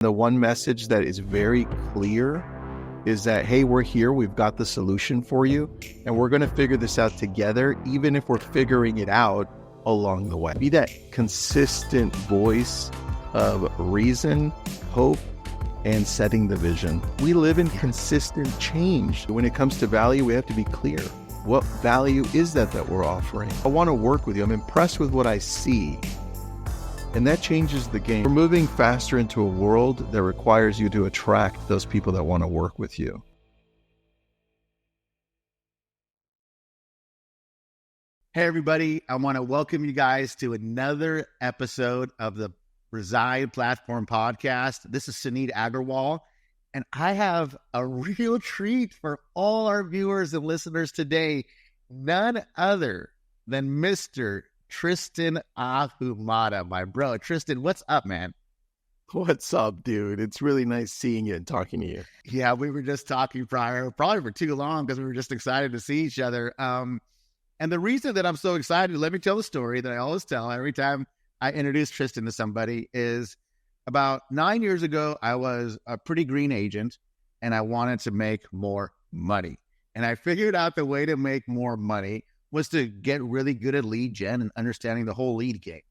The one message that is very clear is that, hey, we're here, we've got the solution for you, and we're going to figure this out together, even if we're figuring it out along the way. Be that consistent voice of reason, hope, and setting the vision. We live in consistent change. When it comes to value, we have to be clear. What value is that we're offering? I want to work with you. I'm impressed with what I see. And that changes the game. We're moving faster into a world that requires you to attract those people that want to work with you. Hey, everybody. I want to welcome you guys to another episode of the Reside Platform podcast. This is Suneet Agarwal, and I have a real treat for all our viewers and listeners today. None other than Mr. Tristan Ahumada, my bro. Tristan, what's up, man? What's up, dude? It's really nice seeing you and talking to you. Yeah, we were just talking prior, probably for too long because we were just excited to see each other. And the reason that I'm so excited, let me tell the story that I always tell every time I introduce Tristan to somebody, is about 9 years ago, I was a pretty green agent and I wanted to make more money. And I figured out the way to make more money was to get really good at lead gen and understanding the whole lead game.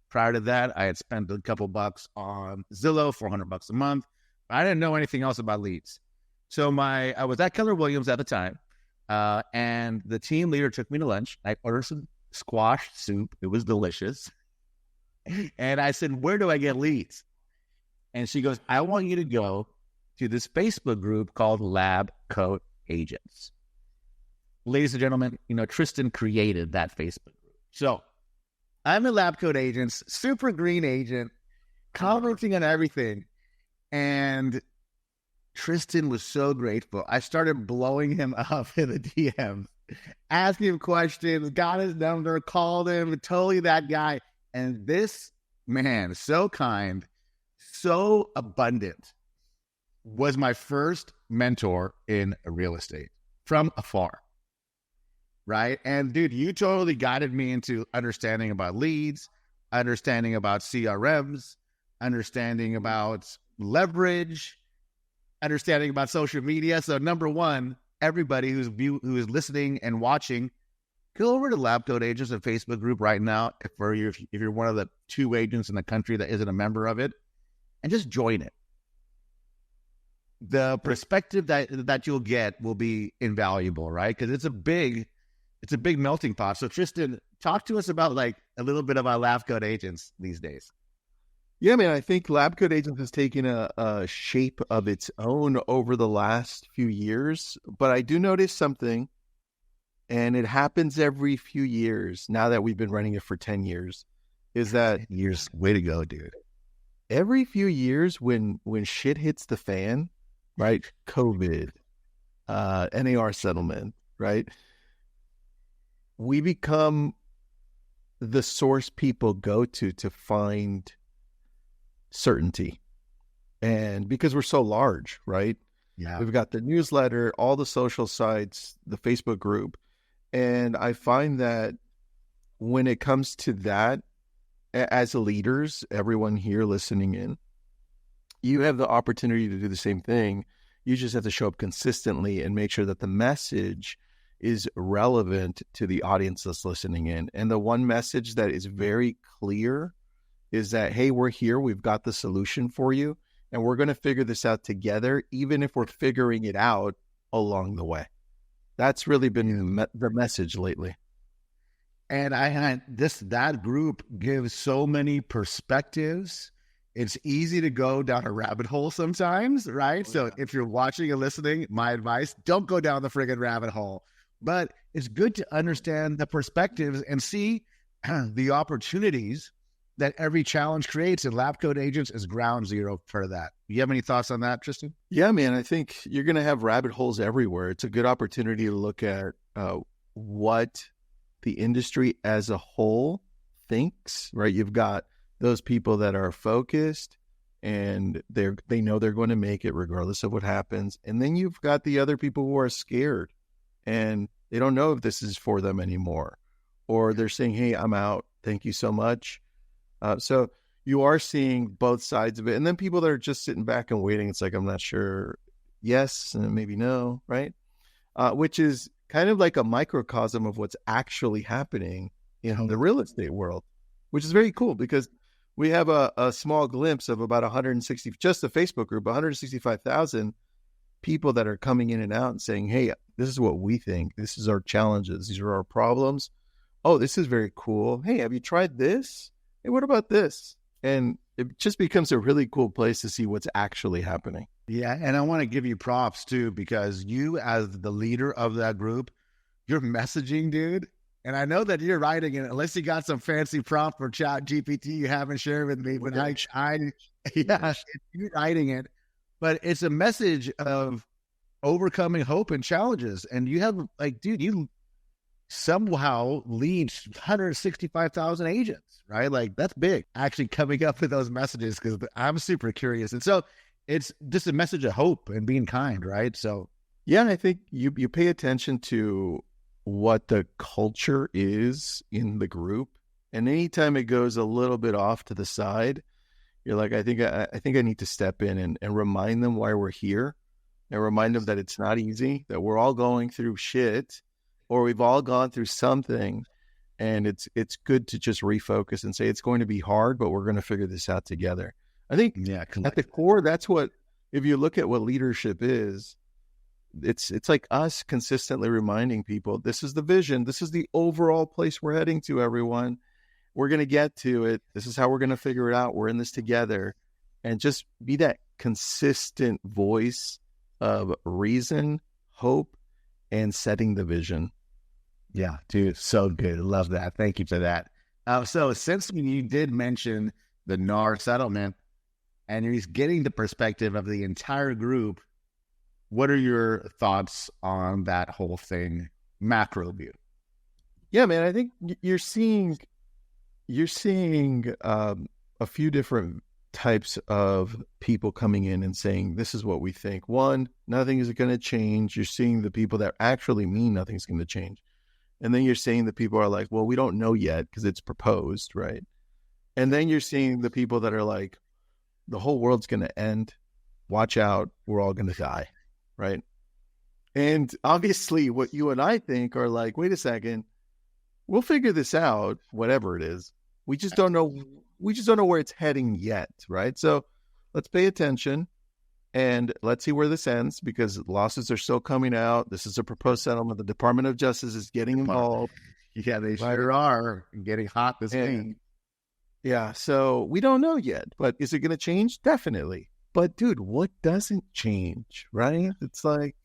Prior to that, I had spent a couple bucks on Zillow, $400 a month. I didn't know anything else about leads. So I was at Keller Williams at the time, and the team leader took me to lunch. I ordered some squash soup. It was delicious. And I said, where do I get leads? And she goes, I want you to go to this Facebook group called Labcoat Agents. Ladies and gentlemen, Tristan created that Facebook group. So I'm a Labcoat Agents, super green agent, commenting on everything. And Tristan was so grateful. I started blowing him up in the DMs, asking him questions, got his number, called him, totally that guy. And this man, so kind, so abundant, was my first mentor in real estate from afar. Right? And dude, you totally guided me into understanding about leads, understanding about CRMs, understanding about leverage, understanding about social media. So number one, everybody who is listening and watching, go over to Labcoat Agents and Facebook group right now if you're one of the 2 agents in the country that isn't a member of it, and just join it. The perspective that you'll get will be invaluable, right? Because it's a big melting pot. So Tristan, talk to us about a little bit about Labcoat Agents these days. Yeah, man, I think Labcoat Agents has taken a shape of its own over the last few years, but I do notice something, and it happens every few years now that we've been running it for 10 years, is that... 10 years, way to go, dude. Every few years when shit hits the fan, right? COVID, NAR settlement, right? We become the source people go to find certainty. And because we're so large, right? Yeah. We've got the newsletter, all the social sites, the Facebook group. And I find that when it comes to that, as leaders, everyone here listening in, you have the opportunity to do the same thing. You just have to show up consistently and make sure that the message is relevant to the audience that's listening in. And the one message that is very clear is that, hey, we're here, we've got the solution for you, and we're going to figure this out together, even if we're figuring it out along the way. That's really been the message lately. And that group gives so many perspectives. It's easy to go down a rabbit hole sometimes, right? Oh, So yeah. if you're watching and listening, my advice, don't go down the friggin' rabbit hole. But it's good to understand the perspectives and see the opportunities that every challenge creates. And Labcoat Agents is ground zero for that. You have any thoughts on that, Tristan? Yeah, man, I think you're going to have rabbit holes everywhere. It's a good opportunity to look at what the industry as a whole thinks, right? You've got those people that are focused and they know they're going to make it regardless of what happens. And then you've got the other people who are scared and they don't know if this is for them anymore, or they're saying, hey, I'm out. Thank you so much. So you are seeing both sides of it. And then people that are just sitting back and waiting, it's like, I'm not sure. Yes, and maybe no, right? Which is kind of like a microcosm of what's actually happening in the real estate world, which is very cool because we have a small glimpse of about 160, just the Facebook group, 165,000 people that are coming in and out and saying, hey, this is what we think. This is our challenges. These are our problems. Oh, this is very cool. Hey, have you tried this? Hey, what about this? And it just becomes a really cool place to see what's actually happening. Yeah. And I want to give you props too, because you, as the leader of that group, you're messaging, dude. And I know that you're writing it, unless you got some fancy prompt for Chat GPT you haven't shared with me. But yeah, you're writing it. But it's a message of overcoming hope and challenges. And you have, like, dude, you somehow lead 165,000 agents, right? Like, that's big, actually coming up with those messages, because I'm super curious. And so it's just a message of hope and being kind, right? So, yeah, I think you pay attention to what the culture is in the group. And anytime it goes a little bit off to the side, you're like, I think I need to step in and remind them why we're here, and remind them that it's not easy, that we're all going through shit, or we've all gone through something. And it's good to just refocus and say, it's going to be hard, but we're going to figure this out together. I think at the core, that's what, if you look at what leadership is, it's like us consistently reminding people, this is the vision. This is the overall place we're heading to, everyone. We're going to get to it. This is how we're going to figure it out. We're in this together. And just be that consistent voice of reason, hope, and setting the vision. Yeah, dude, so good. Love that. Thank you for that. So since you did mention the NAR settlement, and he's getting the perspective of the entire group, what are your thoughts on that whole thing, macro view? Yeah, man, I think you're seeing a few different types of people coming in and saying, this is what we think. One, nothing is going to change. You're seeing the people that actually mean nothing's going to change. And then you're seeing the people are like, well, we don't know yet because it's proposed, right? And then you're seeing the people that are like, the whole world's going to end. Watch out. We're all going to die, right? And obviously what you and I think are like, wait a second, we'll figure this out, whatever it is. We just don't know where it's heading yet, right? So let's pay attention and let's see where this ends, because lawsuits are still coming out. This is a proposed settlement. The Department of Justice is getting involved. Yeah, they sure are getting hot this week. Yeah, so we don't know yet, but is it going to change? Definitely. But dude, what doesn't change, right? It's like,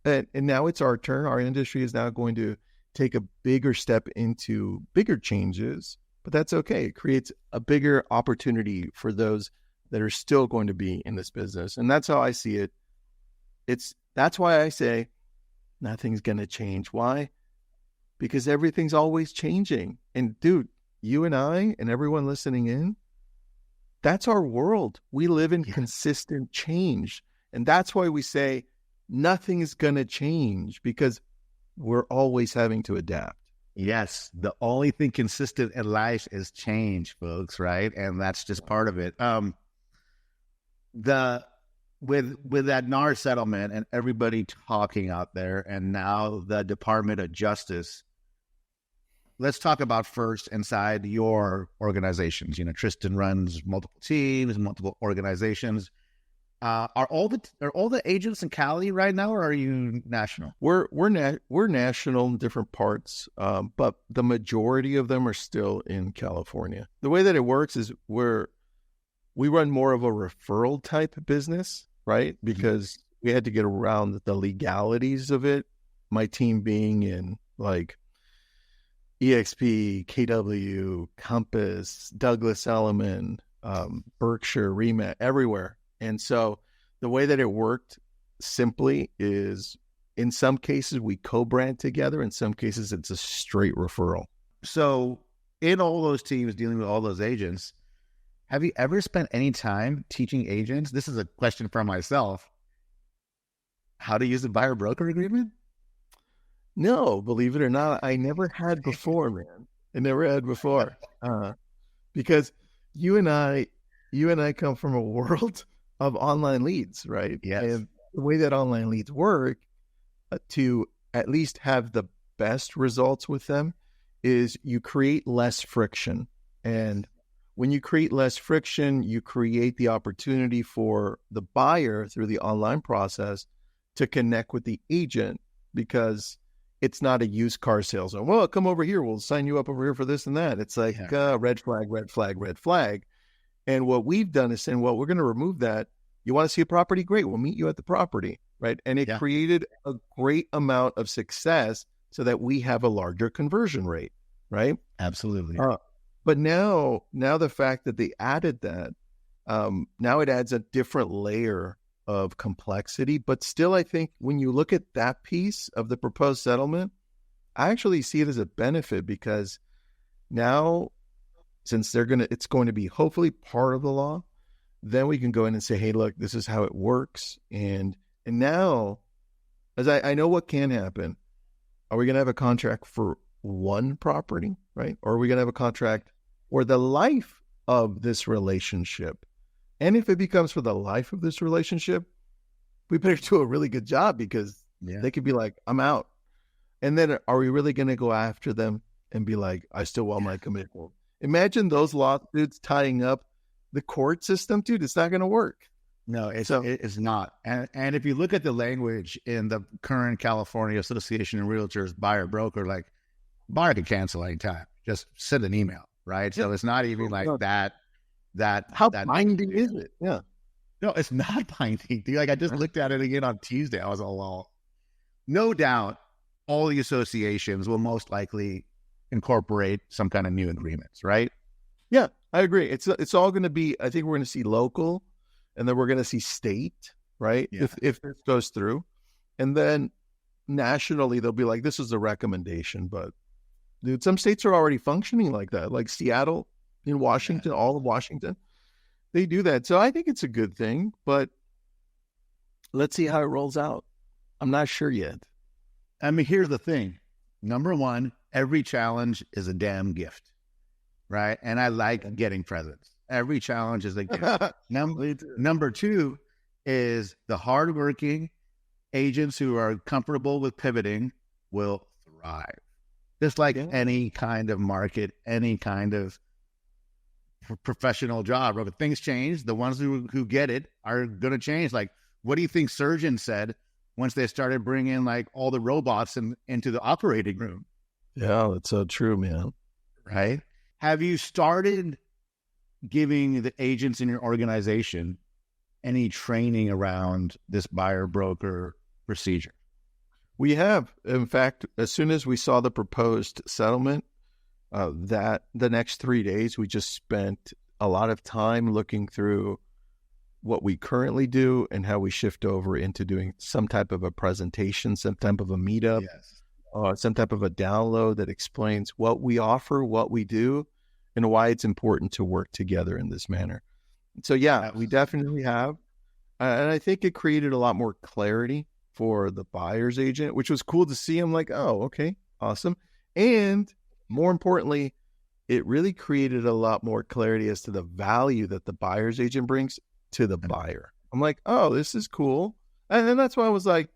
and now it's our turn. Our industry is now going to take a bigger step into bigger changes, but that's okay. It creates a bigger opportunity for those that are still going to be in this business. And that's how I see it. That's why I say nothing's going to change. Why? Because everything's always changing. And dude, you and I and everyone listening in, that's our world. We live in consistent change. And that's why we say nothing's going to change, because we're always having to adapt. Yes. The only thing consistent in life is change, folks, right? And that's just part of it. With that NAR settlement and everybody talking out there, and now the Department of Justice, let's talk about first inside your organizations. You know, Tristan runs multiple teams, multiple organizations. Are all the agents in Cali right now, or are you national? We're national in different parts, but the majority of them are still in California. The way that it works is we run more of a referral type business, right? Because we had to get around the legalities of it. My team being in like EXP, KW, Compass, Douglas Elliman, Berkshire, REMA, everywhere. And so the way that it worked simply is, in some cases we co-brand together. In some cases it's a straight referral. So in all those teams dealing with all those agents, have you ever spent any time teaching agents? This is a question for myself. How to use a buyer broker agreement? No, believe it or not, I never had before, man. I never had before. Because you and I come from a world of online leads, right? Yes. And the way that online leads work, to at least have the best results with them, is you create less friction. And when you create less friction, you create the opportunity for the buyer through the online process to connect with the agent, because it's not a used car salesman. Well, come over here. We'll sign you up over here for this and that. It's like red flag, red flag, red flag. And what we've done is saying, well, we're going to remove that. You want to see a property? Great. We'll meet you at the property, right? And it created a great amount of success so that we have a larger conversion rate, right? Absolutely. But now the fact that they added that, now it adds a different layer of complexity. But still, I think when you look at that piece of the proposed settlement, I actually see it as a benefit, because now, since it's going to be hopefully part of the law, then we can go in and say, hey, look, this is how it works. And now, as I know what can happen, are we going to have a contract for one property, right? Or are we going to have a contract for the life of this relationship? And if it becomes for the life of this relationship, we better do a really good job, because they could be like, I'm out. And then are we really going to go after them and be like, I still want my commitment? Imagine those lawsuits tying up the court system, dude. It's not going to work. No, it's not. And if you look at the language in the current California Association of Realtors buyer broker, like, buyer can cancel anytime. Just send an email, right? So it's not even like that. How binding is it? Yeah. No, it's not binding. Dude. Like, I just looked at it again on Tuesday. I was all, well, no doubt all the associations will most likely incorporate some kind of new agreements, right? Yeah, I agree. It's all going to be, I think we're going to see local, and then we're going to see state, right? Yeah. If this goes through. And then nationally, they'll be like, this is a recommendation. But dude, some states are already functioning like that, like Seattle, in Washington, all of Washington. They do that. So I think it's a good thing, but let's see how it rolls out. I'm not sure yet. I mean, here's the thing. Number one, every challenge is a damn gift, right? And I like getting presents. Every challenge is a gift. Number two is the hardworking agents who are comfortable with pivoting will thrive. Just like any kind of market, any kind of professional job. If things change, the ones who get it are going to change. Like, what do you think surgeons said once they started bringing like all the robots into the operating room? Yeah, that's so true, man. Right? Have you started giving the agents in your organization any training around this buyer broker procedure? We have. In fact, as soon as we saw the proposed settlement, that the next 3 days, we just spent a lot of time looking through what we currently do and how we shift over into doing some type of a presentation, some type of a meetup, some type of a download that explains what we offer, what we do, and why it's important to work together in this manner. So we definitely have. And I think it created a lot more clarity for the buyer's agent, which was cool to see. I'm like, oh, okay, awesome. And more importantly, it really created a lot more clarity as to the value that the buyer's agent brings to the buyer. I'm like, oh, this is cool. And then that's why I was like,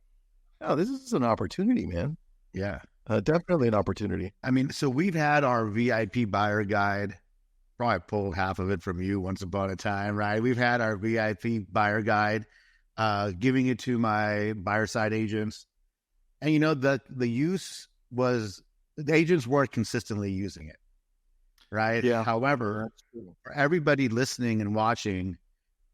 oh, this is an opportunity, man. Yeah. Definitely an opportunity. I mean, so we've had our VIP buyer guide, probably pulled half of it from you once upon a time, right? We've had our VIP buyer guide, giving it to my buyer side agents. And you know, the use was, the agents weren't consistently using it, right? Yeah. However, for everybody listening and watching,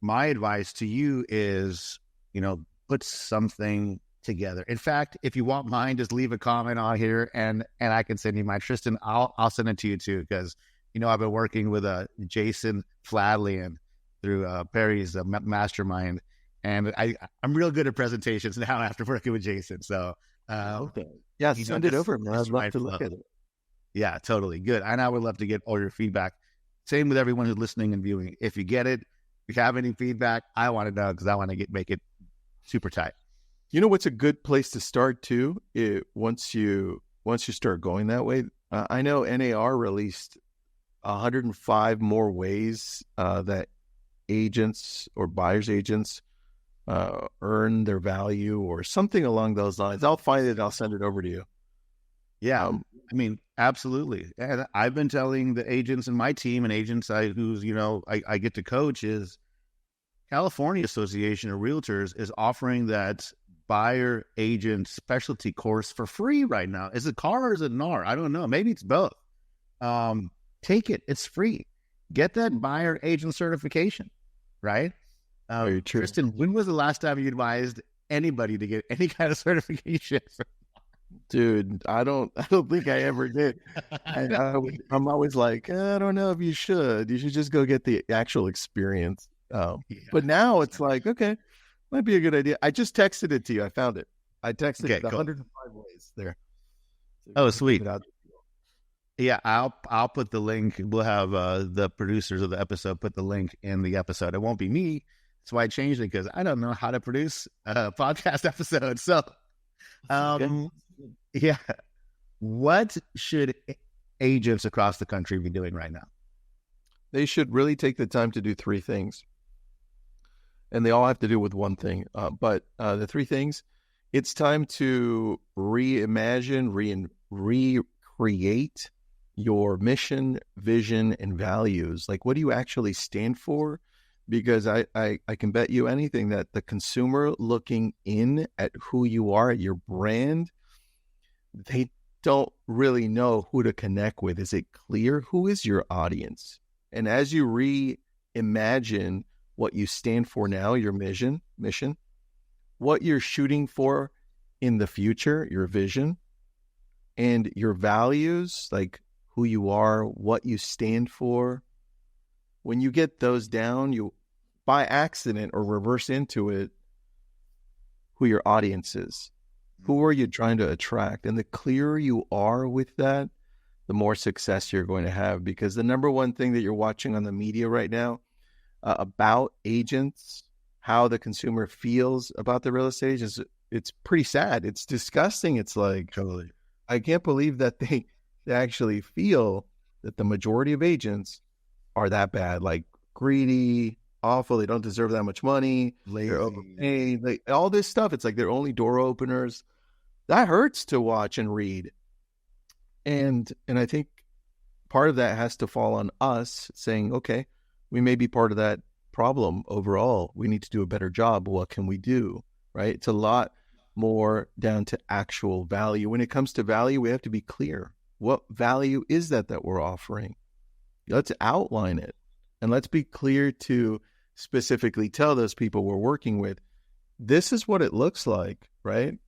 my advice to you is, you know, put something together. In fact, if you want mine, just leave a comment on here and I can send you mine. Tristan, I'll send it to you too, because, you know, I've been working with Jason Fladley through Perry's mastermind, and I'm real good at presentations now after working with Jason. So, okay. Yeah, send it over, man. I'd love to look at it. Yeah, totally. Good. And I would love to get all your feedback. Same with everyone who's listening and viewing. If you get it, if you have any feedback, I want to know, because I want to make it super tight. You know what's a good place to start too? Once you start going that way, I know NAR released 105 more ways that agents or buyers agents earn their value or something along those lines. I'll find it. I'll send it over to you. Yeah. I mean, absolutely. And I've been telling the agents in my team and agents I get to coach is California Association of Realtors is offering that buyer agent specialty course for free right now. Is it CAR or is it NAR? I don't know. Maybe it's both. Take it. It's free. Get that buyer agent certification, right? Very true. Tristan, when was the last time you advised anybody to get any kind of certification? Dude, I don't think I ever did. I'm always like, I don't know if you should. You should just go get the actual experience. But now it's like, okay, might be a good idea. I just texted it to you. I found it. I texted the cool. 105 ways there. So oh, sweet. Yeah, I'll put the link. We'll have the producers of the episode put the link in the episode. It won't be me. That's why I changed it, because I don't know how to produce a podcast episode. So, yeah. What should agents across the country be doing right now? They should really take the time to do three things. And they all have to do with one thing. But the three things, it's time to reimagine, recreate your mission, vision, and values. Like, what do you actually stand for? Because I can bet you anything that the consumer looking in at who you are, at your brand, they don't really know who to connect with. Is it clear? Who is your audience? And as you reimagine what you stand for now, your mission, what you're shooting for in the future, your vision, and your values, like who you are, what you stand for. When you get those down, you, by accident or reverse into it, who your audience is. Who are you trying to attract? And the clearer you are with that, the more success you're going to have. Because the number one thing that you're watching on the media right now about agents, how the consumer feels about the real estate agents, it's pretty sad. It's disgusting. It's like, totally, I can't believe that they actually feel that the majority of agents are that bad, like greedy, awful. They don't deserve that much money. They're overpaid. All this stuff. It's like they're only door openers. That hurts to watch and read. And I think part of that has to fall on us saying, okay, we may be part of that problem overall. We need to do a better job. What can we do? Right? It's a lot more down to actual value. When it comes to value, we have to be clear. What value is that we're offering? Let's outline it. And let's be clear to specifically tell those people we're working with, this is what it looks like, right?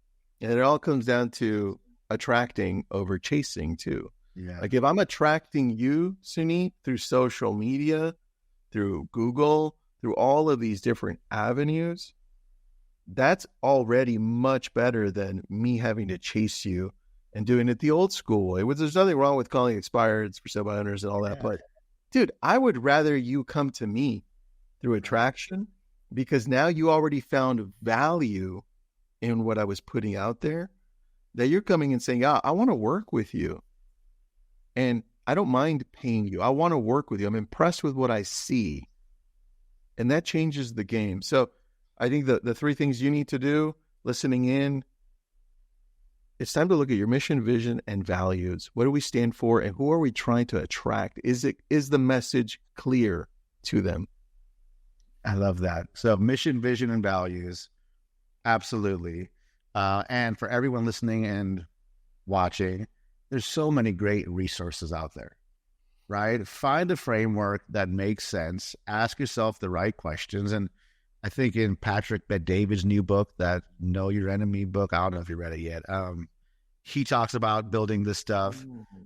And it all comes down to attracting over chasing too. Yeah. Like if I'm attracting you, Suneet, through social media, through Google, through all of these different avenues, that's already much better than me having to chase you and doing it the old school way. There's nothing wrong with calling expireds for sale by owners and all that, but dude, I would rather you come to me through attraction, because now you already found value in what I was putting out there, that you're coming and saying, I want to work with you. And I don't mind paying you. I want to work with you. I'm impressed with what I see. And that changes the game. So I think the three things you need to do, listening in, it's time to look at your mission, vision, and values. What do we stand for, and who are we trying to attract? Is the message clear to them? I love that. So mission, vision, and values. Absolutely. And for everyone listening and watching, there's so many great resources out there, right? Find a framework that makes sense. Ask yourself the right questions. And I think in Patrick Bet-David's new book, that Know Your Enemy book, I don't know if you read it yet. He talks about building this stuff. Mm-hmm.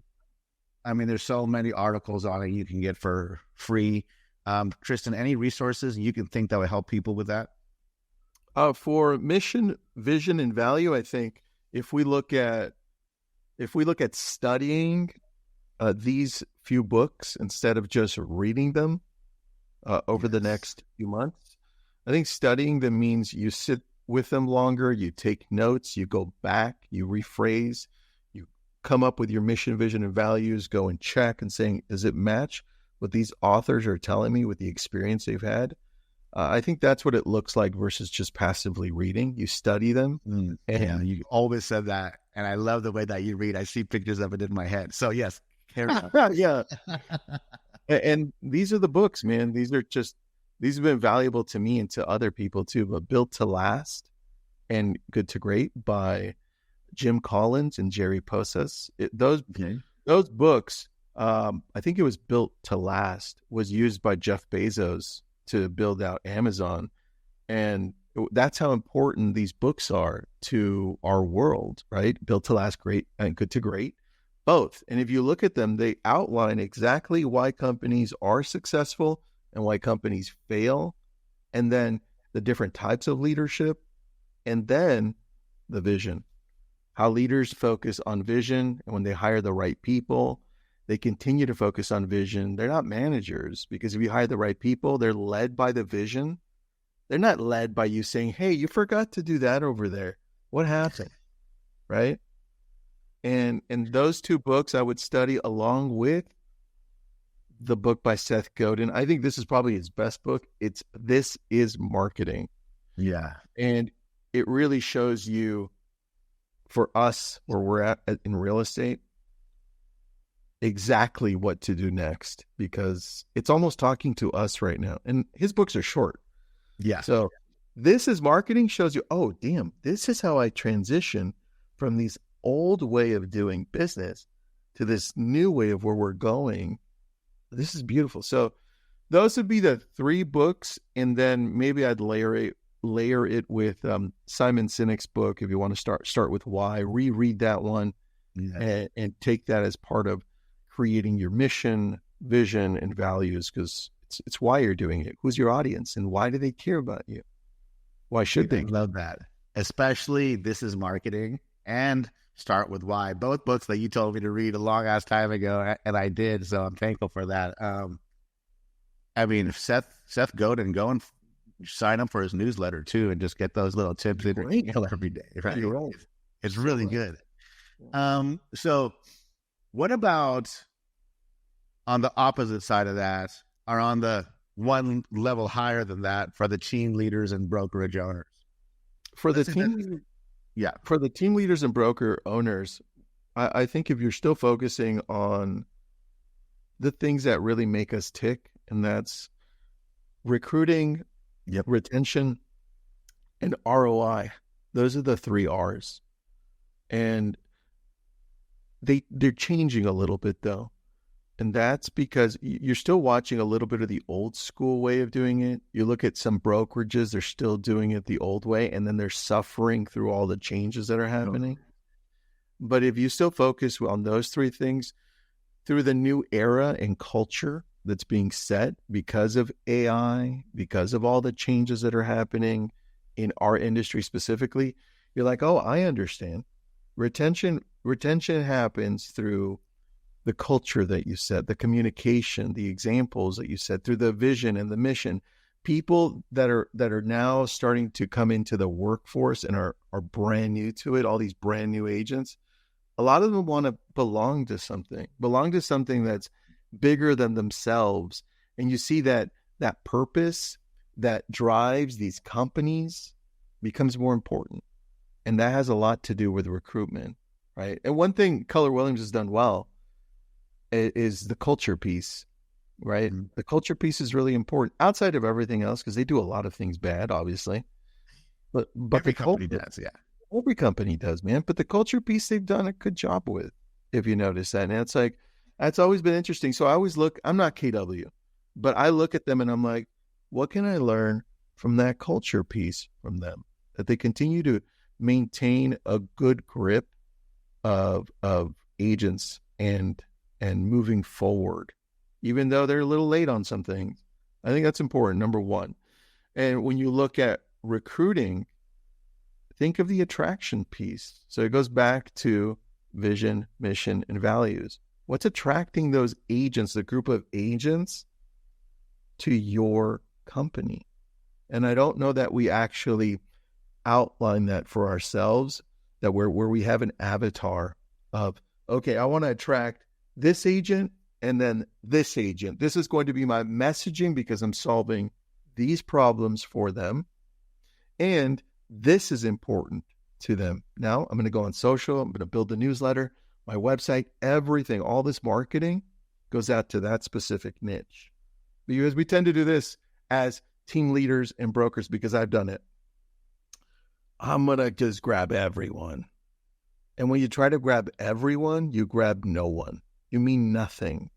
I mean, there's so many articles on it you can get for free. Tristan, any resources you can think that would help people with that? For mission, vision, and value, I think if we look at studying these few books instead of just reading them over the next few months, I think studying them means you sit with them longer, you take notes, you go back, you rephrase, you come up with your mission, vision, and values, go and check and saying, does it match what these authors are telling me with the experience they've had? I think that's what it looks like versus just passively reading. You study them. And yeah, you always said that. And I love the way that you read. I see pictures of it in my head. So yes, carry on. Yeah. And these are the books, man. These have been valuable to me and to other people too. But Built to Last and Good to Great by Jim Collins and Jerry Posas. Those books, I think it was Built to Last, was used by Jeff Bezos to build out Amazon. And that's how important these books are to our world, right? Built to Last, Great, and Good to Great, both. And if you look at them, they outline exactly why companies are successful and why companies fail, and then the different types of leadership, and then the vision. How leaders focus on vision, and when they hire the right people, they continue to focus on vision. They're not managers, because if you hire the right people, they're led by the vision. They're not led by you saying, hey, you forgot to do that over there. What happened? Right? And those two books I would study along with the book by Seth Godin. I think this is probably his best book. This is Marketing. Yeah. And it really shows you, for us, where we're at in real estate, exactly what to do next, because it's almost talking to us right now. And his books are short. Yeah. So This is Marketing shows you, oh, damn, this is how I transition from these old way of doing business to this new way of where we're going. This is beautiful. So those would be the 3 books. And then maybe I'd layer it with Simon Sinek's book. If you want to start with Why, reread that one. Yeah. and take that as part of creating your mission, vision, and values, because it's why you're doing it. Who's your audience, and why do they care about you? Why should they? I love that. Especially This is Marketing and Start with Why. Both books that you told me to read a long ass time ago, and I did. So I'm thankful for that. I mean, Seth Godin, go and sign up for his newsletter too, and just get those little tips in your email every day. Right? Right. It's really good. So what about on the opposite side of that, or on the one level higher than that, for the team leaders and brokerage owners? For the team leaders and broker owners, I think if you're still focusing on the things that really make us tick, and that's recruiting, retention, and ROI. Those are the 3 R's. And they're changing a little bit though. And that's because you're still watching a little bit of the old school way of doing it. You look at some brokerages, they're still doing it the old way, and then they're suffering through all the changes that are happening. But if you still focus on those 3 things, through the new era and culture that's being set because of AI, because of all the changes that are happening in our industry specifically, you're like, oh, I understand. Retention happens through the culture that you set, the communication, the examples that you set, through the vision and the mission. People that are now starting to come into the workforce and are brand new to it, all these brand new agents, a lot of them want to belong to something that's bigger than themselves. And you see that purpose that drives these companies becomes more important. And that has a lot to do with recruitment, right? And one thing Keller Williams has done well is the culture piece, right? Mm-hmm. The culture piece is really important outside of everything else, because they do a lot of things bad, obviously. But every company does, yeah. Every company does, man. But the culture piece they've done a good job with, if you notice that. And it's like, that's always been interesting. So I always look, I'm not KW, but I look at them and I'm like, what can I learn from that culture piece from them? That they continue to maintain a good grip of agents and moving forward, even though they're a little late on some things. I think that's important, number one. And when you look at recruiting, think of the attraction piece. So it goes back to vision, mission, and values. What's attracting those agents, the group of agents, to your company? And I don't know that we actually outline that for ourselves, that where we have an avatar of okay, I want to attract this agent and then this agent. This is going to be my messaging because I'm solving these problems for them. And this is important to them. Now I'm going to go on social. I'm going to build a newsletter, my website, everything, all this marketing goes out to that specific niche. Because we tend to do this as team leaders and brokers because I've done it. I'm going to just grab everyone. And when you try to grab everyone, you grab no one. You mean nothing.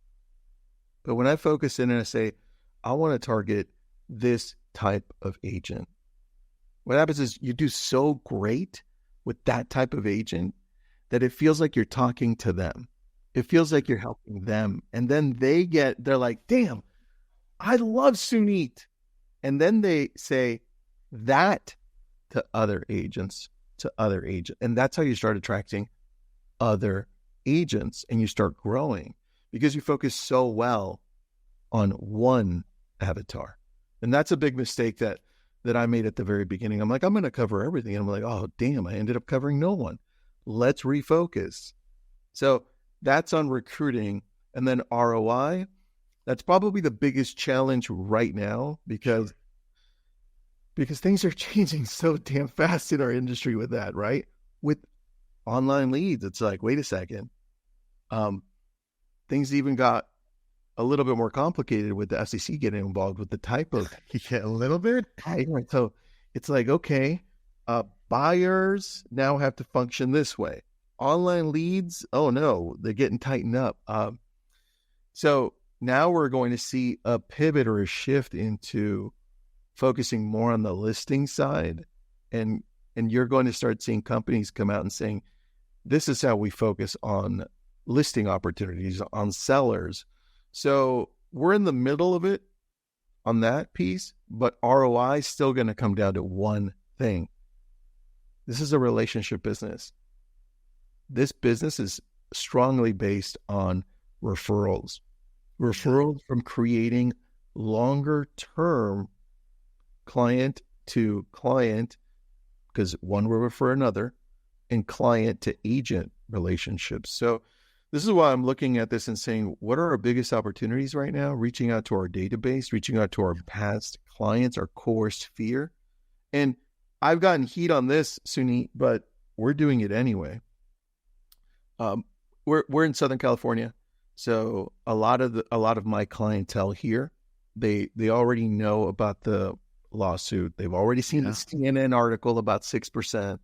But when I focus in and I say, I want to target this type of agent, what happens is you do so great with that type of agent that it feels like you're talking to them. It feels like you're helping them. And then they're like, damn, I love Suneet. And then they say that to other agents. And that's how you start attracting other agents and you start growing because you focus so well on one avatar. And that's a big mistake that I made at the very beginning. I'm like, I'm going to cover everything. And I'm like, oh, damn, I ended up covering no one. Let's refocus. So that's on recruiting. And then ROI, that's probably the biggest challenge right now because things are changing so damn fast in our industry with that, right? With online leads, it's like, wait a second. Things even got a little bit more complicated with the FCC getting involved with the type of a little bit. Right. So it's like, okay, buyers now have to function this way. Online leads, oh no, they're getting tightened up. So now we're going to see a pivot or a shift into focusing more on the listing side. And you're going to start seeing companies come out and saying, this is how we focus on listing opportunities, on sellers. So we're in the middle of it on that piece, but ROI is still going to come down to one thing. This is a relationship business. This business is strongly based on referrals. Referrals from creating longer term client to client, because one will refer another, and client to agent relationships. So this is why I'm looking at this and saying, what are our biggest opportunities right now? Reaching out to our database, reaching out to our past clients, our core sphere. And I've gotten heat on this, Suneet, but we're doing it anyway. We're in Southern California, so a lot of my clientele here, they already know about the lawsuit. They've already seen the CNN article about 6%.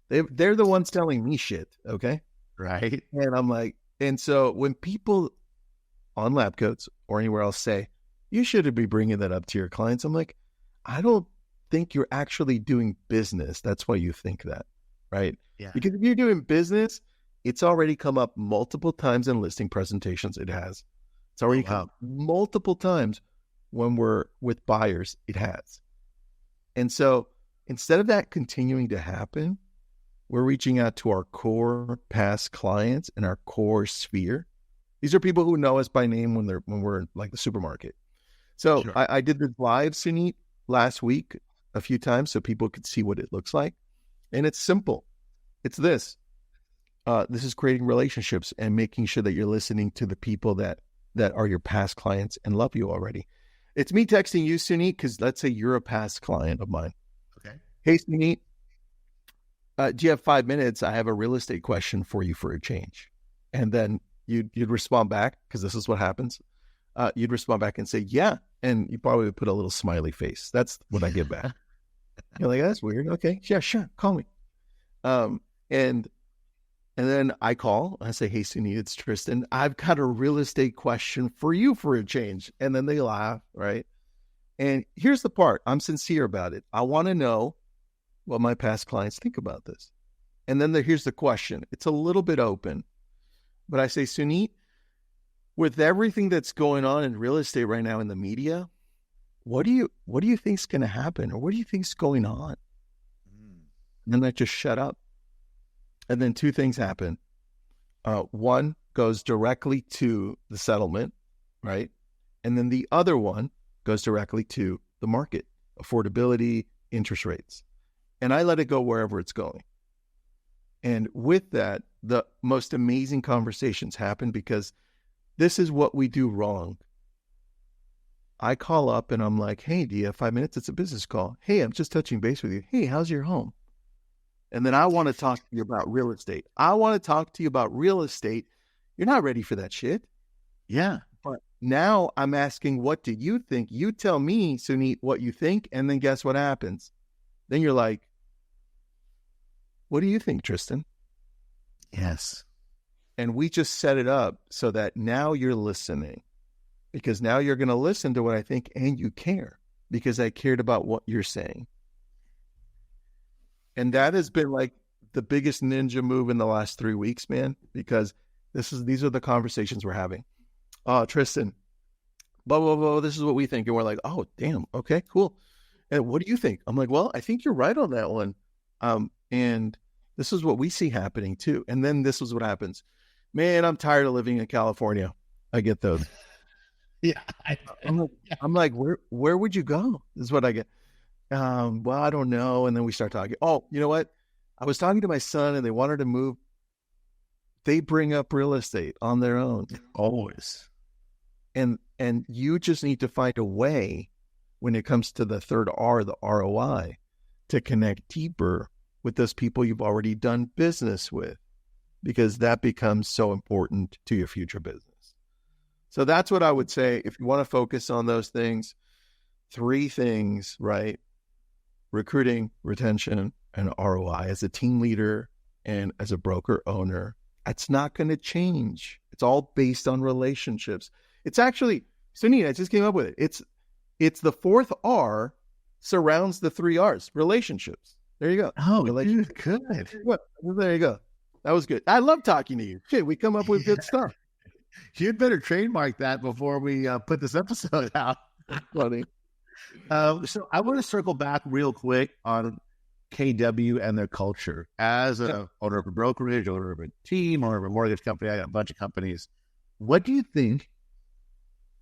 They're the ones telling me shit, okay? Right. And I'm like, and so when people on Labcoats or anywhere else say, you shouldn't be bringing that up to your clients, I'm like, I don't think you're actually doing business. That's why you think that, right? Yeah. Because if you're doing business, it's already come up multiple times in listing presentations. It has. It's already come up multiple times when we're with buyers. It has. And so instead of that continuing to happen, we're reaching out to our core past clients and our core sphere. These are people who know us by name when we're in like the supermarket. So sure. I did this live, Suneet, last week a few times so people could see what it looks like. And it's simple. It's this. This is creating relationships and making sure that you're listening to the people that are your past clients and love you already. It's me texting you, Suneet, because let's say you're a past client of mine. Okay. Hey, Suneet. Do you have 5 minutes? I have a real estate question for you for a change. And then you'd respond back, because this is what happens. You'd respond back and say, yeah. And you probably would put a little smiley face. That's what I get back. You're like, that's weird. Okay. Yeah, sure. Call me. And then I call. I say, hey, Suneet, it's Tristan. I've got a real estate question for you for a change. And then they laugh, right? And here's the part. I'm sincere about it. I want to know what my past clients think about this. And then here's the question. It's a little bit open, but I say, Suneet, with everything that's going on in real estate right now in the media, what do you think is going to happen? Or what do you think is going on? And then I just shut up. And then two things happen. One goes directly to the settlement, right? And then the other one goes directly to the market, affordability, interest rates. And I let it go wherever it's going. And with that, the most amazing conversations happen because this is what we do wrong. I call up and I'm like, hey, do you have 5 minutes? It's a business call. Hey, I'm just touching base with you. Hey, how's your home? And then I want to talk to you about real estate. I want to talk to you about real estate. You're not ready for that shit. Yeah. But now I'm asking, what do you think? You tell me, Suneet, what you think. And then guess what happens? Then you're like, what do you think, Tristan? Yes. And we just set it up so that now you're listening, because now you're going to listen to what I think and you care because I cared about what you're saying. And that has been like the biggest ninja move in the last 3 weeks, man, because these are the conversations we're having. Oh, Tristan, blah, blah, blah, this is what we think. And we're like, oh, damn. Okay, cool. And what do you think? I'm like, well, I think you're right on that one. And this is what we see happening too. And then this is what happens. Man, I'm tired of living in California. I get those. Yeah. I'm like, where would you go? This is what I get. Well, I don't know. And then we start talking. Oh, you know what? I was talking to my son and they wanted to move. They bring up real estate on their own. Always. And you just need to find a way when it comes to the third R, the ROI, to connect deeper with those people you've already done business with, because that becomes so important to your future business. So that's what I would say. If you want to focus on those things, 3 things, right? Recruiting, retention, and ROI. As a team leader and as a broker owner, it's not going to change. It's all based on relationships. It's actually, Suneet, I just came up with it. It's the 4th R surrounds the 3 R's, relationships. There you go. Oh, good. There you go. That was good. I love talking to you. Shit, we come up with good stuff. You'd better trademark that before we put this episode out. Funny. So I want to circle back real quick on KW and their culture. As a owner of a brokerage, owner of a team, owner of a mortgage company, I got a bunch of companies. What do you think?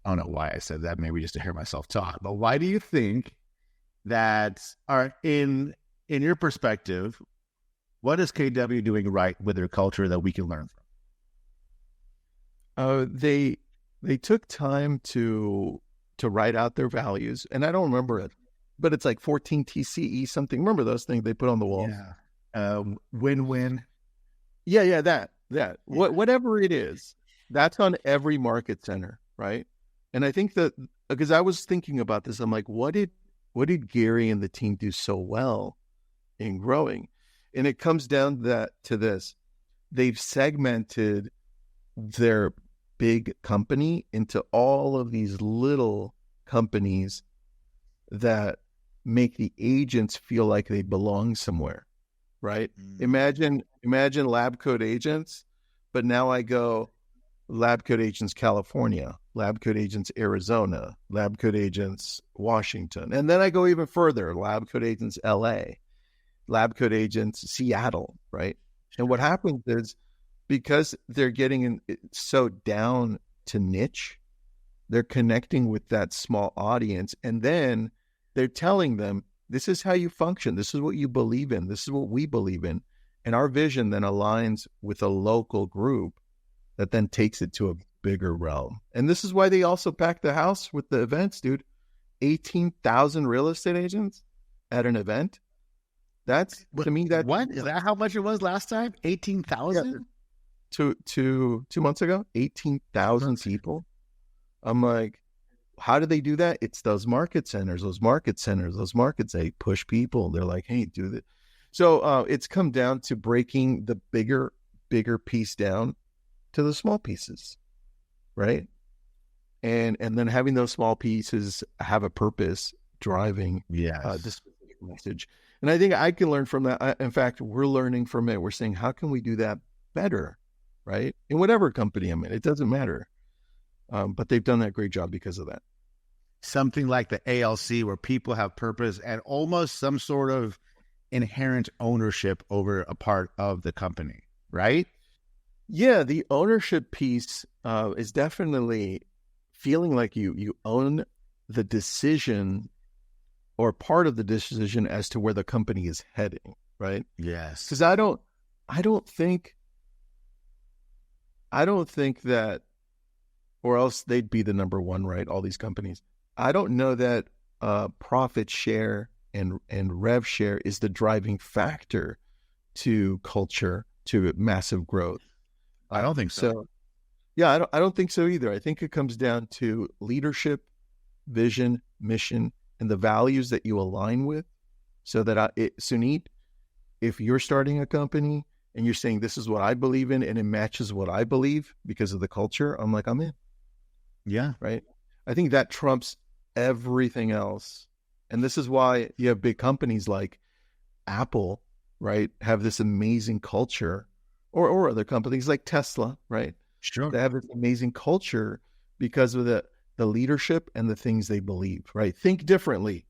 I don't know why I said that, maybe just to hear myself talk, but why do you think that in your perspective, what is KW doing right with their culture that we can learn from? They took time to write out their values, and I don't remember it, but it's like 14 TCE something. Remember those things they put on the wall? Yeah. Win-win. Yeah, that. Whatever it is, that's on every market center, right? And I think that, because I was thinking about this, I'm like, what did Gary and the team do so well in growing? And it comes down to this. They've segmented their big company into all of these little companies that make the agents feel like they belong somewhere, right? Imagine Labcoat agents, but now I go Labcoat agents California, Labcoat agents Arizona, Labcoat agents Washington, and then I go even further, Labcoat agents LA, Labcoat agents Seattle, right? And what happens is, because they're getting so down to niche, they're connecting with that small audience, and then they're telling them, this is how you function, this is what you believe in, this is what we believe in, and our vision then aligns with a local group that then takes it to a bigger realm. And this is why they also pack the house with the events, dude. 18,000 real estate agents at an event. That's, to me, that what is that? How much it was last time? 18,000. Yeah. 2 months ago, 18,000 people. I'm like, how do they do that? It's those market centers. They push people. They're like, hey, do this. So it's come down to breaking the bigger piece down to the small pieces, right? And then having those small pieces have a purpose driving this message. And I think I can learn from that. In fact, we're learning from it. We're saying, how can we do that better, right? In whatever company I'm in, it doesn't matter. But they've done that great job because of that. Something like the ALC, where people have purpose and almost some sort of inherent ownership over a part of the company, right? Yeah, the ownership piece is definitely feeling like you own the decision or part of the decision as to where the company is heading, right? Yes. Because I don't think I don't think that, or else they'd be the number one, right? All these companies. I don't know that profit share and rev share is the driving factor to culture, to massive growth. I don't think so. Yeah, I don't think so either. I think it comes down to leadership, vision, mission, and the values that you align with. So that Suneet, if you're starting a company and you're saying this is what I believe in and it matches what I believe because of the culture, I'm like, I'm in. Yeah. Right. I think that trumps everything else. And this is why you have big companies like Apple, right, have this amazing culture, or other companies like Tesla, right? Sure. They have this amazing culture because of the leadership and the things they believe, right? Think differently.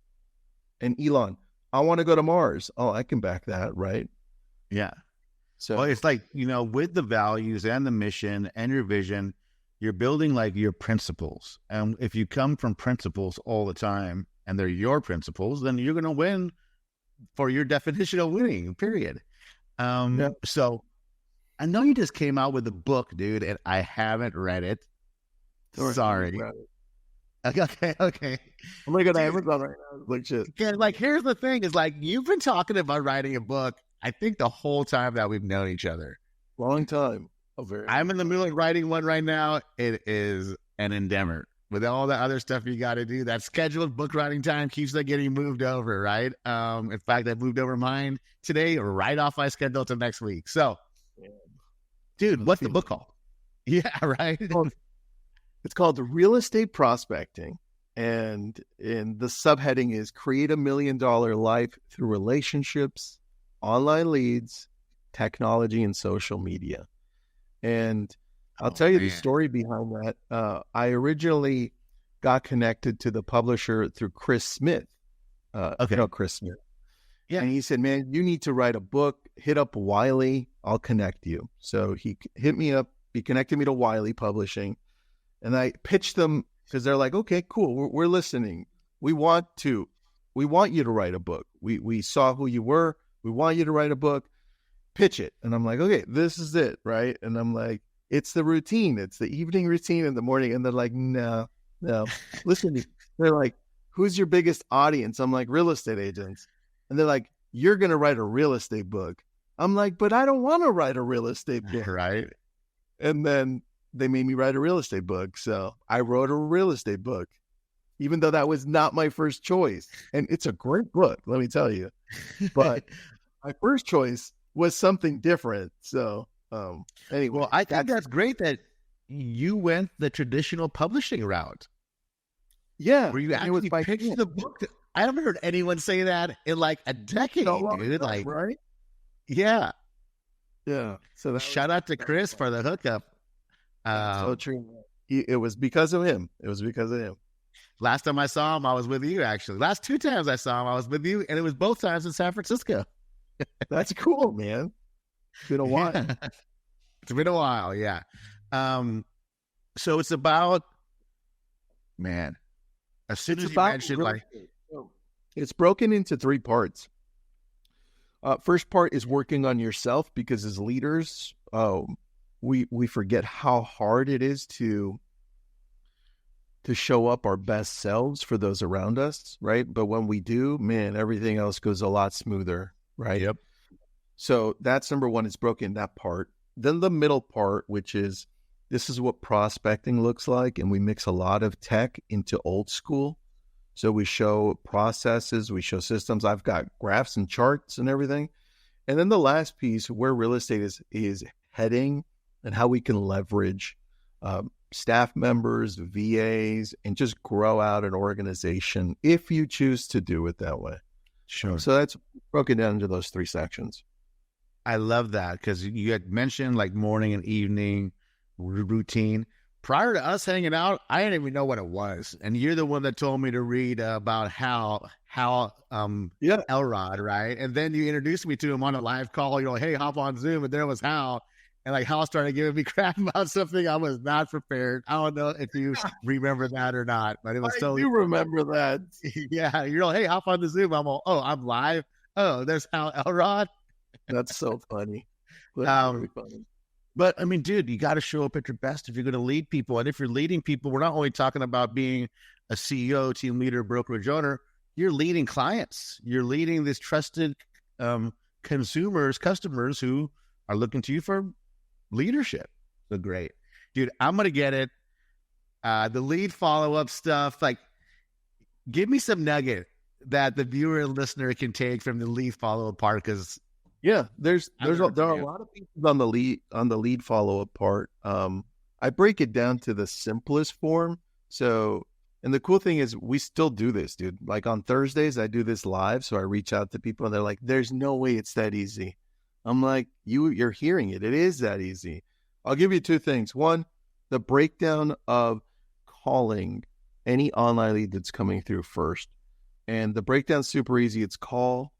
And Elon, I want to go to Mars. Oh, I can back that, right? Yeah. So well, it's like, with the values and the mission and your vision, you're building like your principles. And if you come from principles all the time and they're your principles, then you're going to win for your definition of winning, period. So I know you just came out with a book, dude, and I haven't read it. Sorry. Okay. I'm going to go to Amazon right now. Like shit. Like, here's the thing: is like you've been talking about writing a book. I think the whole time that we've known each other. Long time. I'm in the middle of writing one right now. It is an endeavor with all the other stuff you got to do. That scheduled book writing time keeps on getting moved over, right? In fact, I moved over mine today, right off my schedule to next week. So, dude, what's the book called? Yeah, right. It's called Real Estate Prospecting, and the subheading is Create $1 Million Life Through Relationships, Online Leads, Technology, and Social Media. And I'll tell you the story behind that. I originally got connected to the publisher through Chris Smith. Chris Smith. Yeah. And he said, man, you need to write a book. Hit up Wiley. I'll connect you. So he hit me up. He connected me to Wiley Publishing. And I pitched them because they're like, okay, cool. We're listening. We want you to write a book. We saw who you were. We want you to write a book. Pitch it. And I'm like, okay, this is it, right? And I'm like, it's the routine. It's the evening routine in the morning. And they're like, no. Listen, they're like, who's your biggest audience? I'm like, real estate agents. And they're like, you're going to write a real estate book. I'm like, but I don't want to write a real estate book. Right. And then they made me write a real estate book. So I wrote a real estate book, even though that was not my first choice. And it's a great book, let me tell you. But my first choice was something different. So anyway. Well, I think that's great that you went the traditional publishing route. Yeah. Where you actually pitched the book. I haven't heard anyone say that in like a decade, dude. Like, right? Yeah. Yeah. So shout out to Chris for the hookup. So true. It was because of him. Last time I saw him, I was with you, actually. Last 2 times I saw him, I was with you, and it was both times in San Francisco. That's cool, man. It's been a while. Yeah. It's been a while, yeah. So it's about, man, as soon as you mentioned, like... It's broken into 3 parts. First part is working on yourself, because as leaders, we forget how hard it is to show up our best selves for those around us, right? But when we do, man, everything else goes a lot smoother, right? Yep. So that's number 1, it's broken, that part. Then the middle part, which is, this is what prospecting looks like, and we mix a lot of tech into old school. So we show processes, we show systems. I've got graphs and charts and everything. And then the last piece, where real estate is heading and how we can leverage staff members, VAs, and just grow out an organization if you choose to do it that way. Sure. So that's broken down into those 3 sections. I love that, because you had mentioned like morning and evening routine. Prior to us hanging out, I didn't even know what it was. And you're the one that told me to read about Hal Elrod, right? And then you introduced me to him on a live call. You're like, hey, hop on Zoom. And there was Hal. And like Hal started giving me crap about something I was not prepared. I don't know if you remember that or not, but it was totally... You remember that. Yeah. You're like, hey, hop on the Zoom. I'm all, oh, I'm live. Oh, there's Hal Elrod. That's so funny. That's really funny. But I mean, dude, you got to show up at your best if you're going to lead people. And if you're leading people, we're not only talking about being a CEO, team leader, brokerage owner, you're leading clients. You're leading this trusted customers who are looking to you for leadership. So great. Dude, I'm going to get it. The lead follow-up stuff, like, give me some nugget that the viewer and listener can take from the lead follow-up part, because yeah, there are a lot of pieces on the lead follow-up part. I break it down to the simplest form. So, and the cool thing is we still do this, dude. Like on Thursdays, I do this live. So I reach out to people and they're like, there's no way it's that easy. I'm like, you're hearing it. It is that easy. I'll give you two things. One, the breakdown of calling any online lead that's coming through first. And the breakdown's super easy. It's call,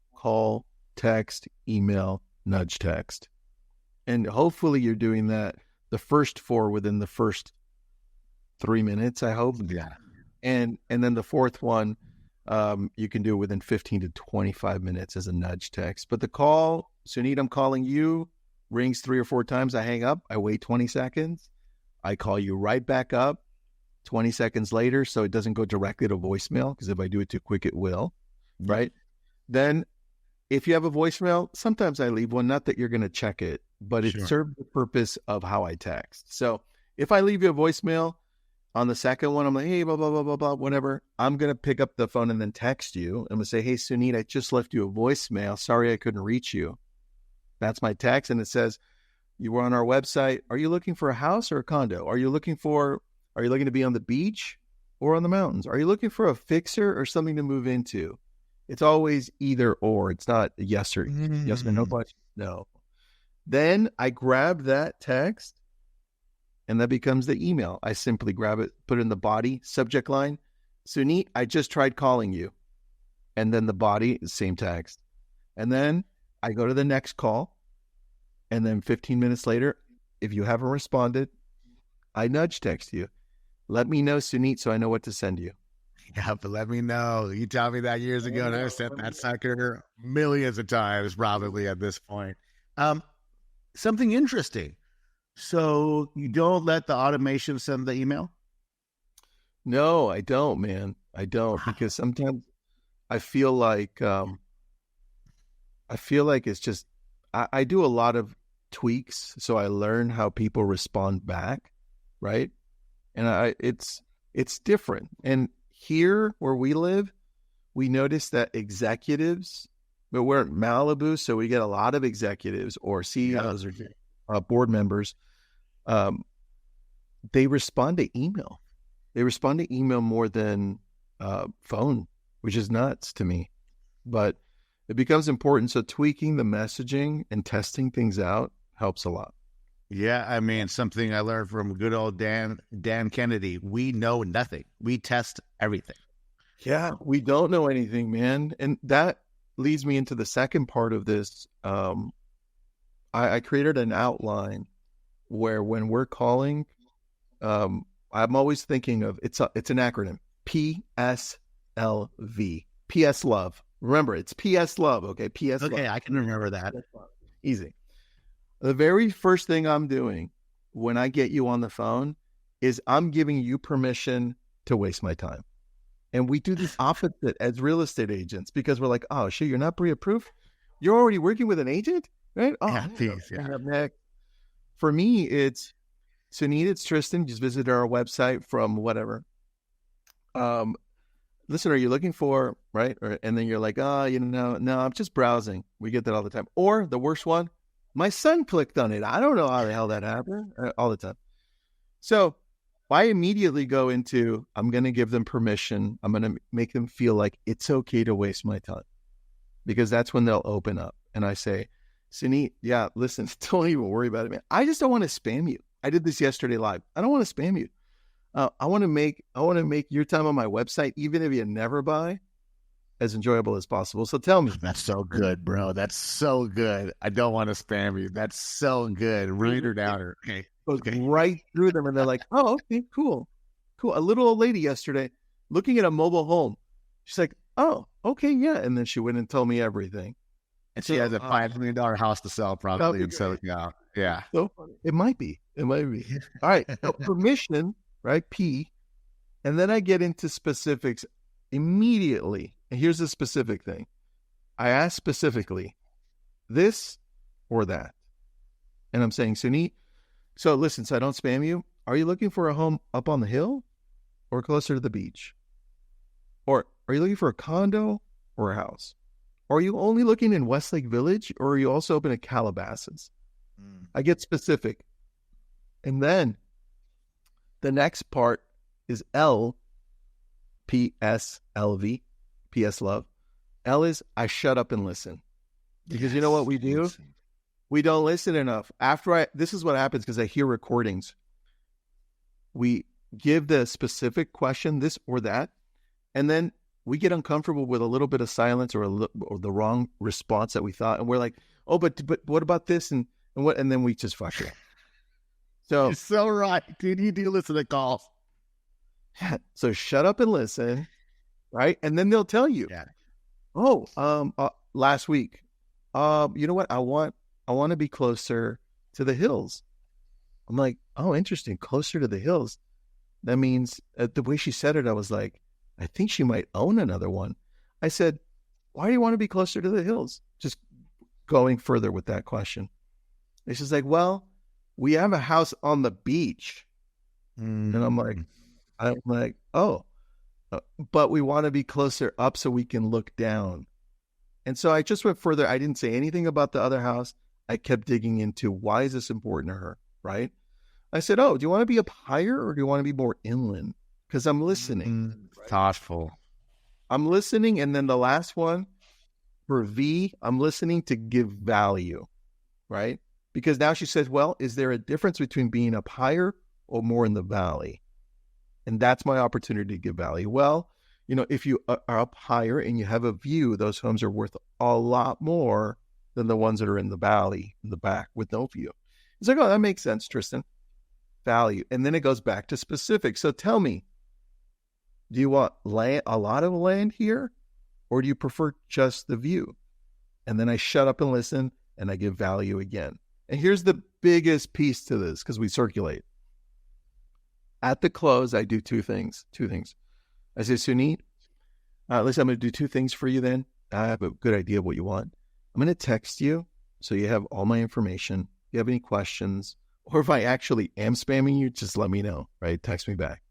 text, email, nudge text. And hopefully you're doing that, the first four within the first 3 minutes, I hope. Yeah. And then the fourth one, you can do it within 15 to 25 minutes as a nudge text. But the call, Suneet, I'm calling you, rings 3 or 4 times. I hang up. I wait 20 seconds. I call you right back up 20 seconds later, so it doesn't go directly to voicemail, because if I do it too quick, it will, right? Then if you have a voicemail, sometimes I leave one, not that you're going to check it, but it serves the purpose of how I text. So if I leave you a voicemail, on the second one, I'm like, hey, blah, blah, blah, blah, blah, whatever. I'm going to pick up the phone and then text you. I'm going to say, hey, Suneet, I just left you a voicemail. Sorry I couldn't reach you. That's my text. And it says, you were on our website. Are you looking for a house or a condo? Are you looking to be on the beach or on the mountains? Are you looking for a fixer or something to move into? It's always either or. It's not yes or yes or no question. No. Then I grab that text and that becomes the email. I simply grab it, put it in the body, subject line. Suneet, I just tried calling you. And then the body, same text. And then I go to the next call. And then 15 minutes later, if you haven't responded, I nudge text you. Let me know, Suneet, so I know what to send you. Yeah, but let me know. You told me that years ago, and I've sent that sucker millions of times, probably at this point. Something interesting. So you don't let the automation send the email? No, I don't, man. I don't, because sometimes I feel like it's just I do a lot of tweaks, so I learn how people respond back, right? And it's different. And here where we live, we notice that executives, but we're at Malibu, so we get a lot of executives or CEOs or board members. They respond to email. They respond to email more than phone, which is nuts to me. But it becomes important. So tweaking the messaging and testing things out helps a lot. Yeah, I mean, something I learned from good old Dan Kennedy. We know nothing. We test everything. Yeah, we don't know anything, man. And that leads me into the second part of this. I created an outline where when we're calling, I'm always thinking of, it's an acronym, PSLV, PS Love. Remember, it's PS Love, okay? PS Love. Okay, I can remember that. Easy. The very first thing I'm doing when I get you on the phone is I'm giving you permission to waste my time. And we do this opposite as real estate agents, because we're like, oh, shit, you're not pre-approved? You're already working with an agent? Right? Oh, yeah, please, yeah. For me, it's Suneet, it's Tristan. Just visited our website from whatever. Listen, are you looking for, right? And then you're like, no, I'm just browsing. We get that all the time. Or the worst one, my son clicked on it. I don't know how the hell that happened. All the time. So I immediately go into, I'm going to give them permission. I'm going to make them feel like it's okay to waste my time, because that's when they'll open up. And I say, Suneet, yeah, listen, don't even worry about it, man. I just don't want to spam you. I did this yesterday live. I don't want to spam you. I want to make your time on my website, even if you never buy, as enjoyable as possible. So tell me. That's so good, bro. That's so good. I don't want to spam you. That's so good. Reader downer. Okay. Goes right through them, and they're like, oh, okay, cool. A little old lady yesterday looking at a mobile home. She's like, oh, okay, yeah. And then she went and told me everything. And she has a $5 million house to sell, probably, in Silicon Valley. Yeah. So funny. It might be. It might be. All right. So permission, right? P. And then I get into specifics immediately. And here's the specific thing. I ask specifically this or that. And I'm saying, Suneet, so listen, so I don't spam you. Are you looking for a home up on the hill or closer to the beach? Or are you looking for a condo or a house? Are you only looking in Westlake Village or are you also open to Calabasas? I get specific. And then the next part is L, PSLV, PSLOVE. L is I shut up and listen. Because you know what we do? We don't listen enough. This is what happens because I hear recordings. We give the specific question, this or that, and then we get uncomfortable with a little bit of silence or the wrong response that we thought. And we're like, oh, but what about this? And what? And then we just fuck it. So you're so right, dude. You do listen to calls. So shut up and listen, right? And then they'll tell you, last week, you know what? I want to be closer to the hills. I'm like, oh, interesting. Closer to the hills. That means the way she said it, I was like, I think she might own another one. I said, why do you want to be closer to the hills? Just going further with that question. And she's like, well, we have a house on the beach. And I'm like, oh, but we want to be closer up so we can look down. And so I just went further. I didn't say anything about the other house. I kept digging into why is this important to her, right? I said, oh, do you want to be up higher or do you want to be more inland? Because I'm listening. Thoughtful. I'm listening. And then the last one for V, I'm listening to give value, right? Because now she says, well, is there a difference between being up higher or more in the valley? And that's my opportunity to give value. Well, you know, if you are up higher and you have a view, those homes are worth a lot more than the ones that are in the valley, in the back with no view. It's like, oh, that makes sense, Tristan. Value. And then it goes back to specific. So tell me, do you want land, a lot of land here, or do you prefer just the view? And then I shut up and listen, and I give value again. And here's the biggest piece to this, because we circulate. At the close, I do two things. I say, Suneet, listen, I'm going to do two things for you then. I have a good idea of what you want. I'm going to text you so you have all my information. If you have any questions, or if I actually am spamming you, just let me know, right? Text me back.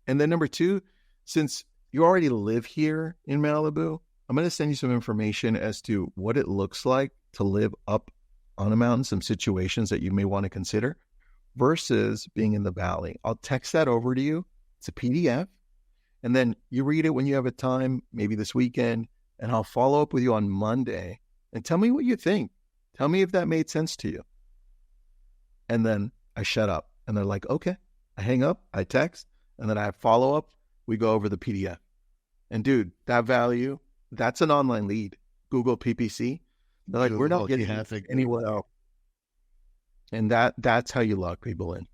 And then number two, since you already live here in Malibu, I'm going to send you some information as to what it looks like to live up on a mountain, some situations that you may want to consider versus being in the valley. I'll text that over to you. It's a PDF. And then you read it when you have a time, maybe this weekend, and I'll follow up with you on Monday and tell me what you think. Tell me if that made sense to you. And then I shut up and they're like, okay. I hang up, I text, and then I follow up. We go over the PDF. And dude, that value, that's an online lead. Google PPC. They're like, we're not getting anywhere else. And that's how you lock people in.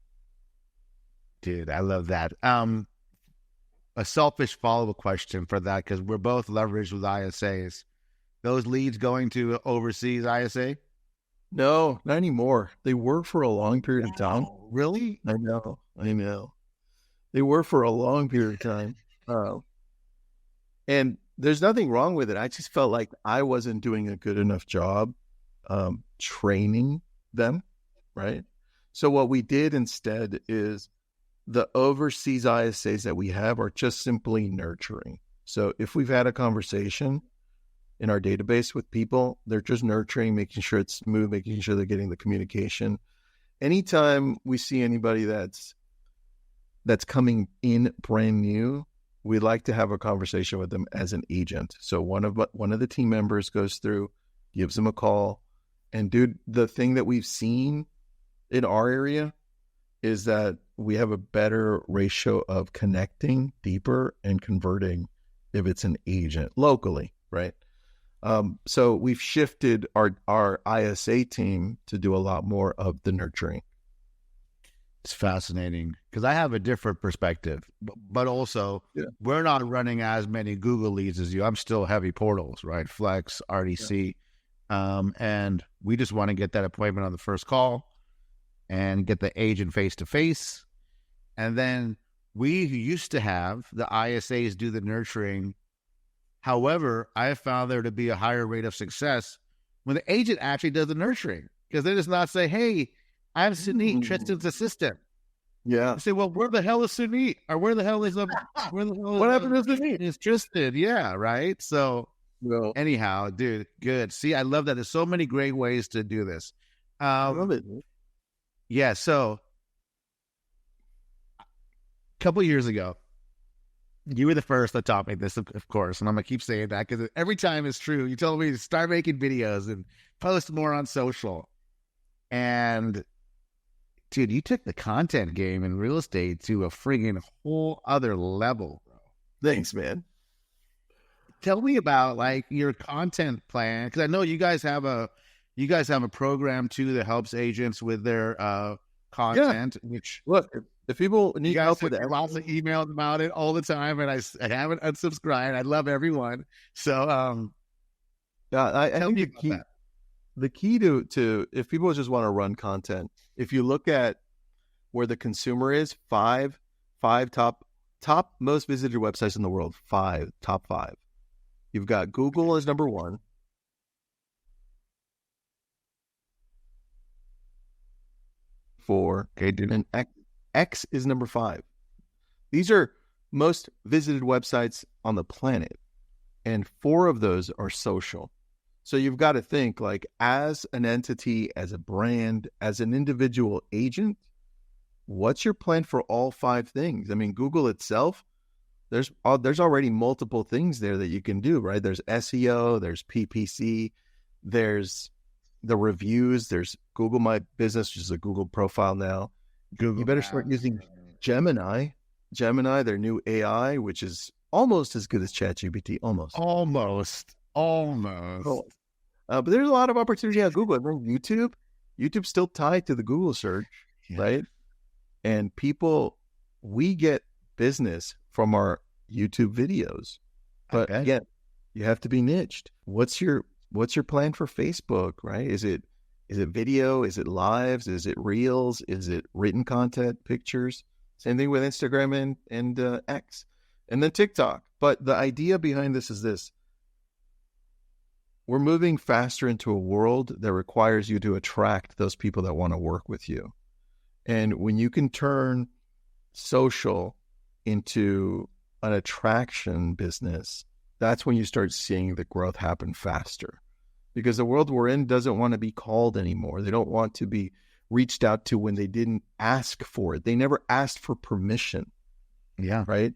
Dude, I love that. A selfish follow-up question for that, because we're both leveraged with ISAs. Those leads going to overseas ISA? No, not anymore. They were for a long period of time. Really? I know. They were for a long period of time. And there's nothing wrong with it. I just felt like I wasn't doing a good enough job training them, right? So what we did instead is the overseas ISAs that we have are just simply nurturing. So if we've had a conversation in our database with people, they're just nurturing, making sure it's smooth, making sure they're getting the communication. Anytime we see anybody that's coming in brand new, we'd like to have a conversation with them as an agent. So one of the team members goes through, gives them a call, and dude, the thing that we've seen in our area is that we have a better ratio of connecting deeper and converting if it's an agent locally, right? So we've shifted our ISA team to do a lot more of the nurturing. It's fascinating because I have a different perspective, but also we're not running as many Google leads as you. I'm still heavy portals, right? Flex, RDC. And we just want to get that appointment on the first call. and get the agent face to face. And then we used to have the ISAs do the nurturing. However, I have found there to be a higher rate of success when the agent actually does the nurturing, because they just not say, "Hey, I'm Suneet, Tristan's assistant." Yeah. I say, "Well, where the hell is Suneet? Or where the hell is what happened to Suneet? Is Tristan?" Yeah, right. So Well, anyhow, dude, good. See, I love that. There's so many great ways to do this. I love it. Yeah. So a couple years ago, you were the first that taught me this, of course, and I'm gonna keep saying that because every time it's true. You told me to start making videos and post more on social, and dude, you took the content game in real estate to a friggin' whole other level, bro. Thanks, man. Tell me about like your content plan, because I know you guys have a program too that helps agents with their content. Yeah. Which look, if people need help with it, lots of emails about it all the time, and I haven't unsubscribed. I love everyone. So I think the key to if people just want to run content, if you look at where the consumer is, five top most visited websites in the world, top five. You've got Google as number 1. And X is number 5. These are most visited websites on the planet, and 4 of those are social. So you've got to think like as an entity, as a brand, as an individual agent, what's your plan for all 5 things? I mean, Google itself, there's already multiple things there that you can do, right? There's SEO, there's PPC, there's the reviews, there's Google My Business, which is a Google profile now. You better start using Gemini, their new AI, which is almost as good as ChatGPT, almost. But there's a lot of opportunity on Google. And then YouTube's still tied to the Google search, right? And we get business from our YouTube videos. But again, you have to be niched. What's your plan for Facebook, right? Is it video? Is it lives? Is it reels? Is it written content, pictures? Same thing with Instagram and X. And then TikTok. But the idea behind this is this. We're moving faster into a world that requires you to attract those people that want to work with you. And when you can turn social into an attraction business, that's when you start seeing the growth happen faster. Because the world we're in doesn't want to be called anymore. They don't want to be reached out to when they didn't ask for it. They never asked for permission. Yeah. Right?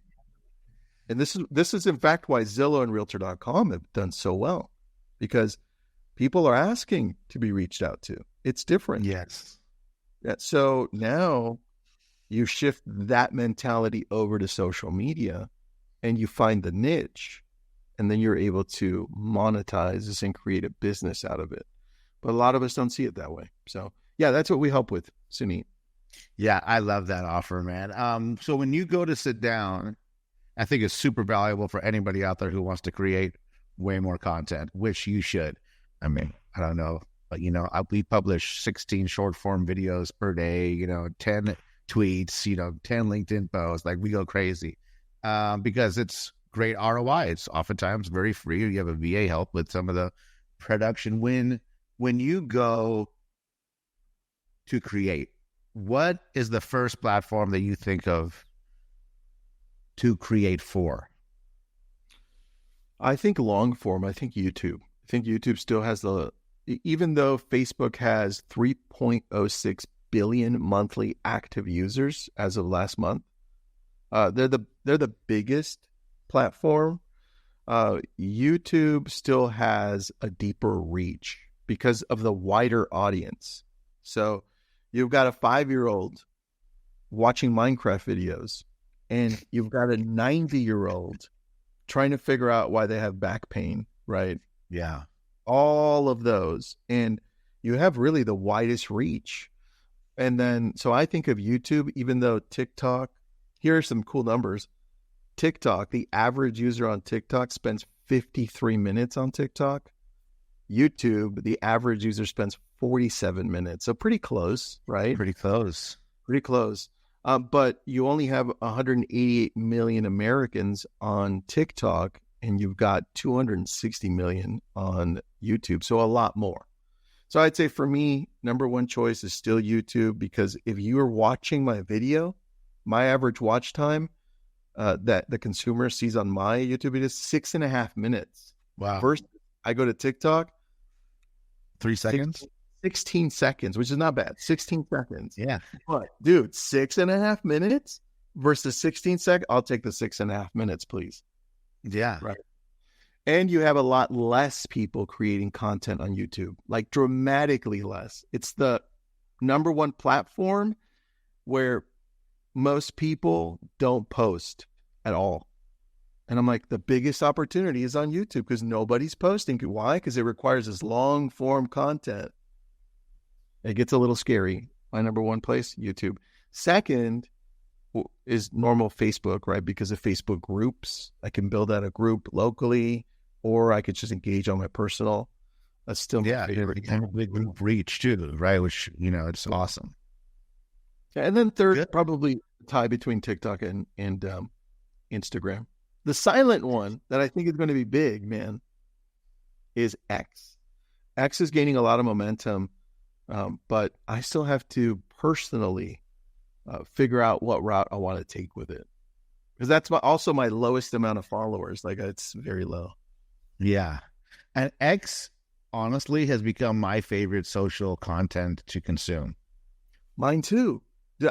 And this is in fact why Zillow and Realtor.com have done so well. Because people are asking to be reached out to. It's different. Yes. Yeah, so now you shift that mentality over to social media and you find the niche, and then you're able to monetize this and create a business out of it. But a lot of us don't see it that way. So yeah, that's what we help with, Suneet. Yeah, I love that offer, man. So when you go to sit down, I think it's super valuable for anybody out there who wants to create way more content, which you should. I mean, I don't know, but we publish 16 short form videos per day, 10 tweets, 10 LinkedIn posts, like we go crazy, because it's great ROI. It's oftentimes very free. You have a VA help with some of the production. When you go to create, what is the first platform that you think of to create for? I think long form. I think YouTube. I think YouTube still has even though Facebook has 3.06 billion monthly active users as of last month, they're the biggest platform. YouTube still has a deeper reach because of the wider audience. So you've got a 5-year-old watching Minecraft videos, and you've got a 90-year-old trying to figure out why they have back pain, right? Yeah. All of those. And you have really the widest reach. And then, so I think of YouTube, even though TikTok, here are some cool numbers. TikTok, the average user on TikTok spends 53 minutes on TikTok. YouTube, the average user spends 47 minutes. So pretty close, right? Pretty close. Pretty close. But you only have 188 million Americans on TikTok, and you've got 260 million on YouTube. So a lot more. So I'd say for me, number one choice is still YouTube, because if you are watching my video, my average watch time that the consumer sees on my YouTube video is 6.5 minutes. Wow. First, I go to TikTok. 3 seconds? 16 seconds, which is not bad. 16 seconds. Yeah. But dude, 6.5 minutes versus 16 seconds. I'll take the 6.5 minutes, please. Yeah. Right. And you have a lot less people creating content on YouTube, like dramatically less. It's the number one platform where most people don't post at all. And I'm like, the biggest opportunity is on YouTube because nobody's posting. Why? Because it requires this long form content. It gets a little scary. My number one place, YouTube. Second is normal Facebook, right? Because of Facebook groups. I can build out a group locally, or I could just engage on my personal. That's still my favorite. And a big group reach too, right? Which, it's awesome. And then third, probably tie between TikTok and Instagram. The silent one that I think is going to be big, man, is X. X is gaining a lot of momentum, but I still have to personally figure out what route I want to take with it. Because that's also my lowest amount of followers. Like, it's very low. Yeah. And X, honestly, has become my favorite social content to consume. Mine too.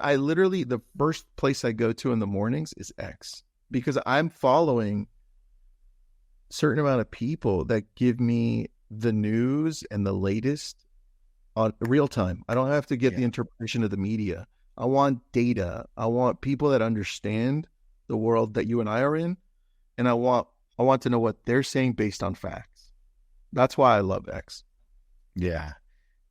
I literally, the first place I go to in the mornings is X, because I'm following a certain amount of people that give me the news and the latest on real time. I don't have to get the interpretation of the media. I want data. I want people that understand the world that you and I are in. And I want to know what they're saying based on facts. That's why I love X. Yeah.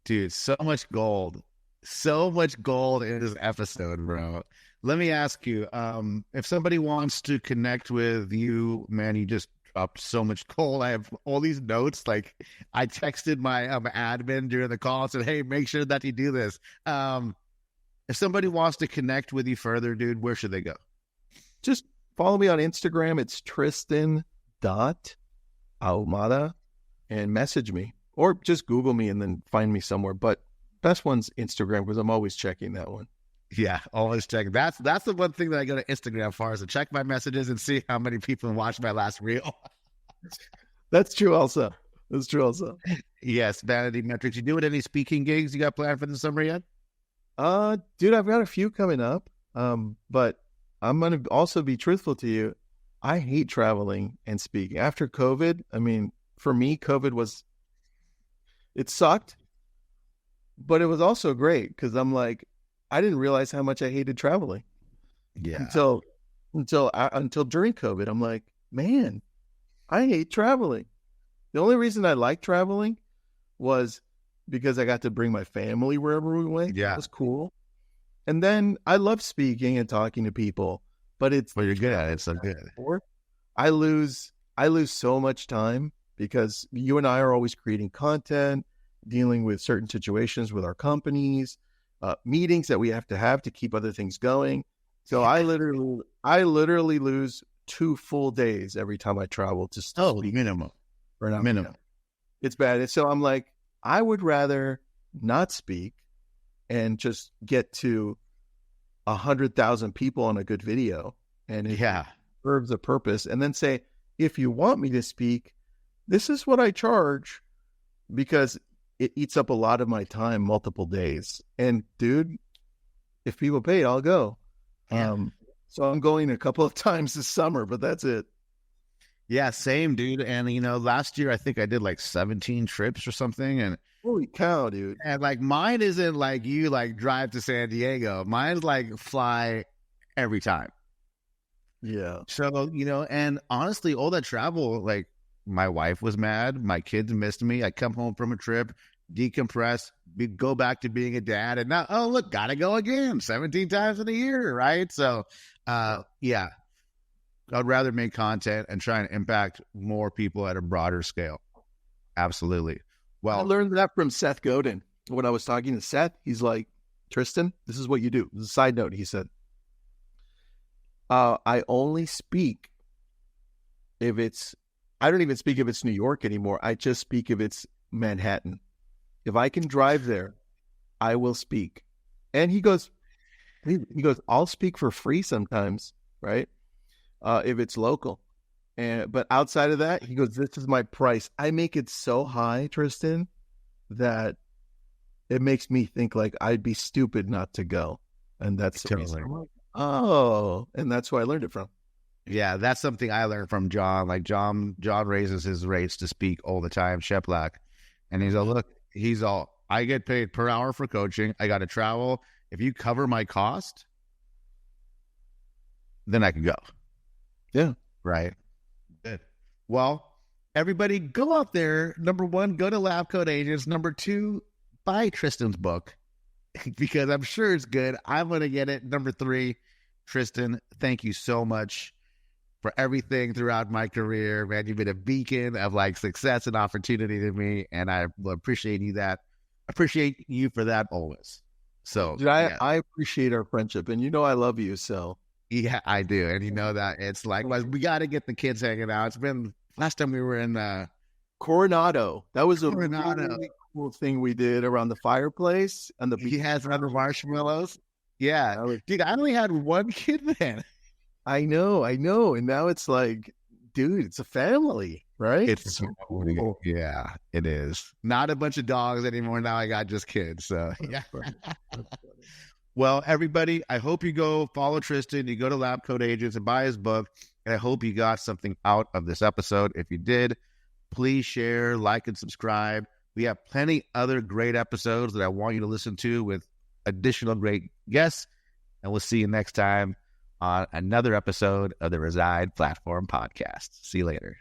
Dude, so much gold. So much gold in this episode, bro. Let me ask you, if somebody wants to connect with you, man, you just dropped so much gold. I have all these notes. Like, I texted my admin during the call and said, hey, make sure that you do this. If somebody wants to connect with you further, dude, where should they go? Just follow me on Instagram. It's Tristan.Ahumada and message me, or just Google me and then find me somewhere. But best one's Instagram, because I'm always checking that one. Yeah, always check. That's the one thing that I go to Instagram for, is to check my messages and see how many people watched my last reel. That's true also. Yes, vanity metrics. You doing any speaking gigs you got planned for the summer yet? Dude, I've got a few coming up. But I'm going to also be truthful to you. I hate traveling and speaking. After COVID, I mean, for me, it sucked, but it was also great, because I'm like, I didn't realize how much I hated traveling. Yeah. Until during COVID, I'm like, man, I hate traveling. The only reason I liked traveling was because I got to bring my family wherever we went. Yeah. It was cool. And then I love speaking and talking to people, but you're good at it. It's so good. I lose so much time, because you and I are always creating content, dealing with certain situations with our companies, meetings that we have to keep other things going. So I literally lose 2 full days every time I travel to speak. Minimum. Or not minimum. It's bad. So I'm like, I would rather not speak and just get to 100,000 people on a good video, and it serves a purpose, and then say, if you want me to speak, this is what I charge, because it eats up a lot of my time, multiple days. And dude, if people pay, I'll go. So I'm going a couple of times this summer, but that's it. Yeah, same, dude. And last year I think I did like 17 trips or something, and holy cow, dude. And like, mine isn't like you like drive to San Diego. Mine's like fly every time. Yeah. So, and honestly, all that travel, like, my wife was mad. My kids missed me. I come home from a trip, decompress, go back to being a dad, and now, oh, look, gotta go again 17 times in a year, right? So, yeah, I'd rather make content and try and impact more people at a broader scale. Absolutely. I learned that from Seth Godin. When I was talking to Seth, he's like, Tristan, this is what you do. This is a side note. He said, I only speak if it's, I don't even speak if it's New York anymore. I just speak if it's Manhattan. If I can drive there, I will speak. And he goes, I'll speak for free sometimes, right? If it's local. But outside of that, he goes, this is my price. I make it so high, Tristan, that it makes me think like I'd be stupid not to go. And that's the reason. I'm like, oh, and that's who I learned it from. Yeah, that's something I learned from John. Like John raises his rates to speak all the time, Sheplak. And he's all, look, I get paid per hour for coaching. I got to travel. If you cover my cost, then I can go. Yeah. Right. Good. Well, everybody go out there. Number one, go to Labcoat Agents. Number two, buy Tristan's book because I'm sure it's good. I'm going to get it. Number three, Tristan, thank you so much for everything throughout my career, man. You've been a beacon of like success and opportunity to me. And I will appreciate you for that always. So dude, I appreciate our friendship, and you know I love you. So yeah, I do, and you know that it's like we got to get the kids hanging out. It's been last time we were in Coronado. That was a really cool thing we did around the fireplace and he has rubber marshmallows. Yeah, dude, I only had one kid then. I know, and now it's like, dude, it's a family. Right? It's cool. Yeah, it is. Not a bunch of dogs anymore. Now I got just kids. So yeah. Well, everybody, I hope you go follow Tristan. You go to Labcoat Agents and buy his book. And I hope you got something out of this episode. If you did, please share, like, and subscribe. We have plenty other great episodes that I want you to listen to with additional great guests. And we'll see you next time on another episode of the Reside Platform podcast. See you later.